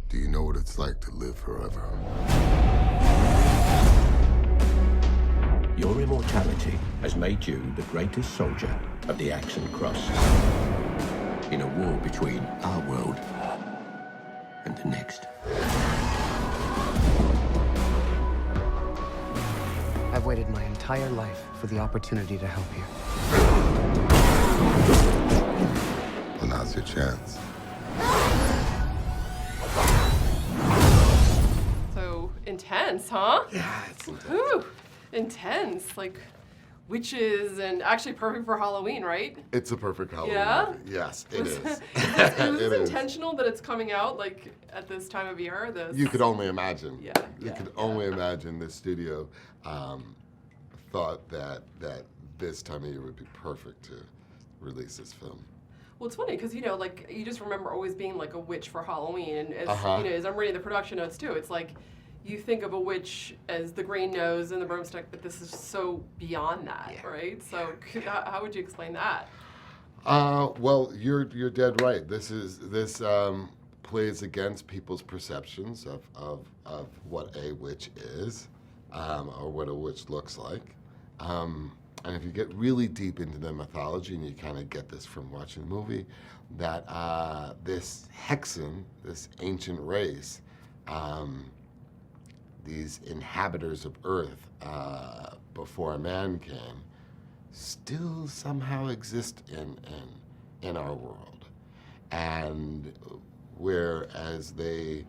Do you know what it's like to live forever? Your immortality has made you the greatest soldier of the Action Cross in a war between our world and the next. I've waited my entire life for the opportunity to help you. Well, now's your chance. So intense, huh? Yeah, it's intense. Whew. Intense. Like witches and actually perfect for Halloween, right? It's a perfect Halloween Yeah? movie. Yes, it is. Was It this is. intentional that it's coming out like at this time of year? You could only imagine. Yeah, You yeah, could yeah. only imagine the studio thought that this time of year would be perfect to release this film. Well, it's funny because like you just remember always being like a witch for Halloween, and as Uh-huh. as I'm reading the production notes too, it's like you think of a witch as the green nose and the broomstick, but this is so beyond that, right? So how would you explain that? Well, you're dead right. This plays against people's perceptions of what a witch is, or what a witch looks like. And if you get really deep into the mythology, and you kind of get this from watching the movie, that this Hexen, this ancient race, these inhabitants of Earth before a man came, still somehow exist in our world. And whereas they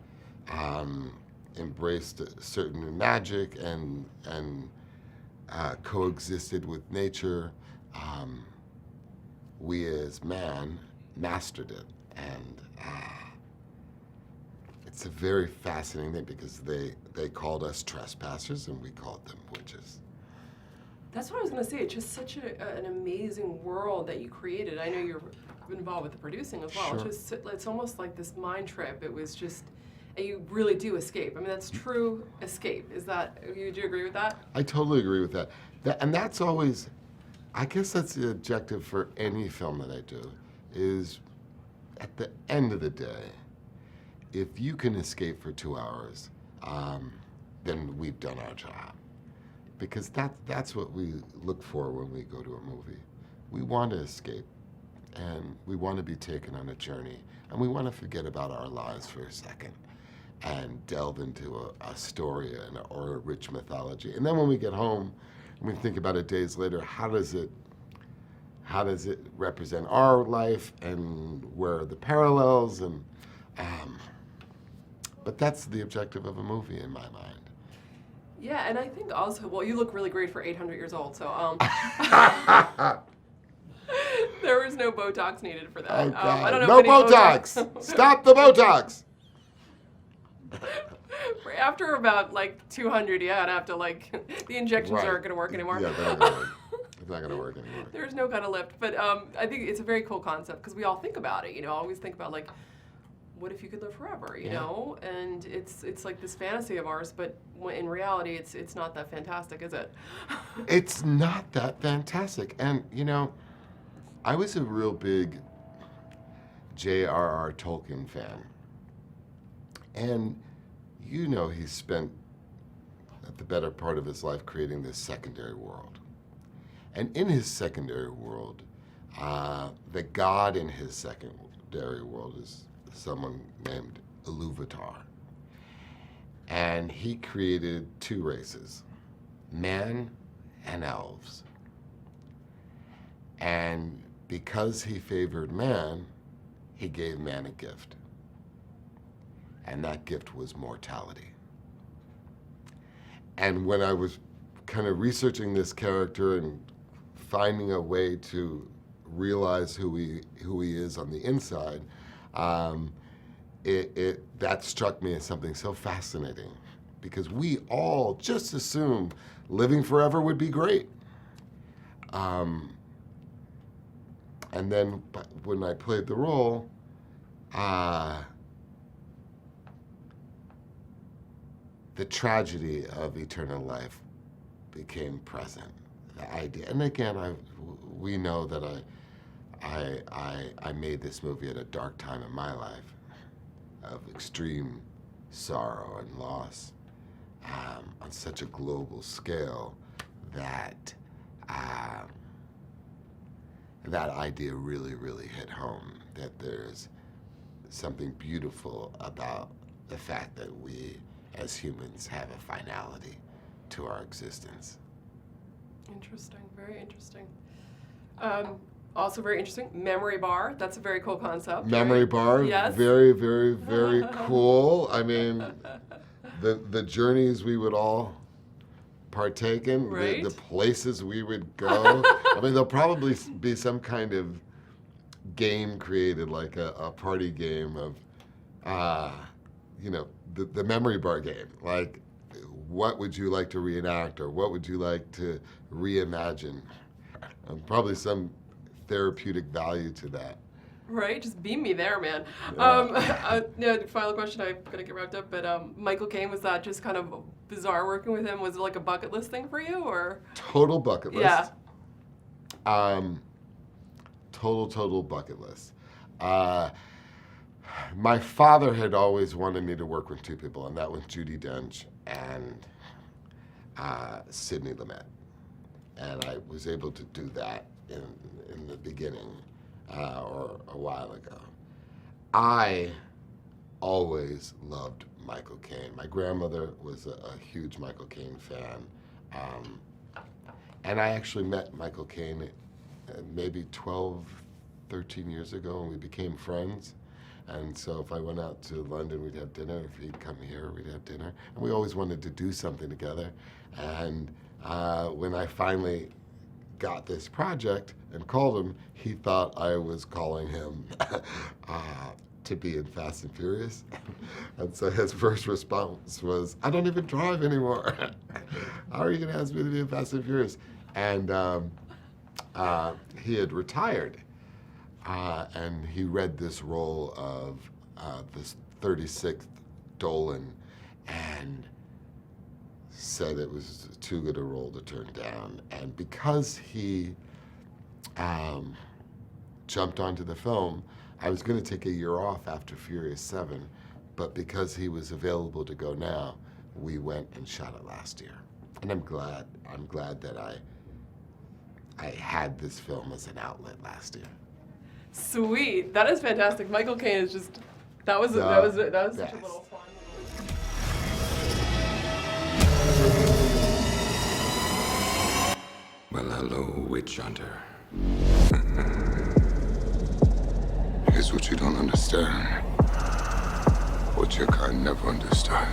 embraced a certain magic and coexisted with nature, we as man mastered it. And it's a very fascinating thing because they called us trespassers and we called them witches. That's what I was going to say. It's just such an amazing world that you created. I know you're involved with the producing as well. Sure. It's almost like this mind trip. It was just, and you really do escape. I mean, that's true escape. Do you agree with that? I totally agree with that. And that's always, I guess that's the objective for any film that I do, is at the end of the day, if you can escape for 2 hours, then we've done our job. Because that's what we look for when we go to a movie. We want to escape, and we want to be taken on a journey, and we want to forget about our lives for a second and delve into a story or a rich mythology. And then when we get home, and we think about it days later, how does it represent our life, and where are the parallels? And but that's the objective of a movie in my mind. Yeah, and I think also, well, you look really great for 800 years old, so there was no Botox needed for that. Oh, God. I don't know No if any Botox! Stop the Botox! After about like 200, yeah, I'd have to the injections Right. aren't going to work anymore. Yeah, they're not gonna work. It's not going to work anymore. There's no kind of lift, but I think it's a very cool concept because we all think about it. Always think about what if you could live forever? You know, and it's like this fantasy of ours, but in reality, it's not that fantastic, is it? It's not that fantastic. And, I was a real big J.R.R. Tolkien fan. And, he spent the better part of his life creating this secondary world. And in his secondary world, the god in his secondary world is someone named Iluvatar. And he created two races, man and elves. And because he favored man, he gave man a gift. And that gift was mortality. And when I was kind of researching this character and finding a way to realize who he is on the inside, that struck me as something so fascinating, because we all just assumed living forever would be great. And then when I played the role, the tragedy of eternal life became present. The idea, and again, we know that I made this movie at a dark time in my life, of extreme sorrow and loss on such a global scale that that idea really, really hit home, that there's something beautiful about the fact that we as humans have a finality to our existence. Interesting, very interesting. Also very interesting, memory bar. That's a very cool concept. Memory right? bar, Yes. very, very, very cool. I mean, the journeys we would all partake in, Right. the places we would go. I mean, there'll probably be some kind of game created, like a party game of, the memory bar game. Like, what would you like to reenact, or what would you like to reimagine? Probably some therapeutic value to that. Right, just beam me there, man. Yeah. Final question, I'm gonna get wrapped up, but Michael Caine, was that just kind of bizarre working with him? Was it like a bucket list thing for you, or? Total bucket list. Yeah. Total bucket list. My father had always wanted me to work with two people, and that was Judi Dench and Sidney Lumet. And I was able to do that in the beginning, or a while ago. I always loved Michael Caine. My grandmother was a huge Michael Caine fan. And I actually met Michael Caine maybe 12, 13 years ago, and we became friends. And so if I went out to London, we'd have dinner. If he'd come here, we'd have dinner. And we always wanted to do something together. And when I finally got this project and called him, he thought I was calling him to be in Fast and Furious. And so his first response was, I don't even drive anymore. How are you going to ask me to be in Fast and Furious? And he had retired. And he read this role of this 36th Dolan and said it was too good a role to turn down. And because he jumped onto the film, I was going to take a year off after Furious 7, but because he was available to go now, we went and shot it last year. And I'm glad that I had this film as an outlet last year. Sweet, that is fantastic. Michael Caine is just, that was such a little fun. Well, hello, witch hunter. Here's what you don't understand. What your kind never understood.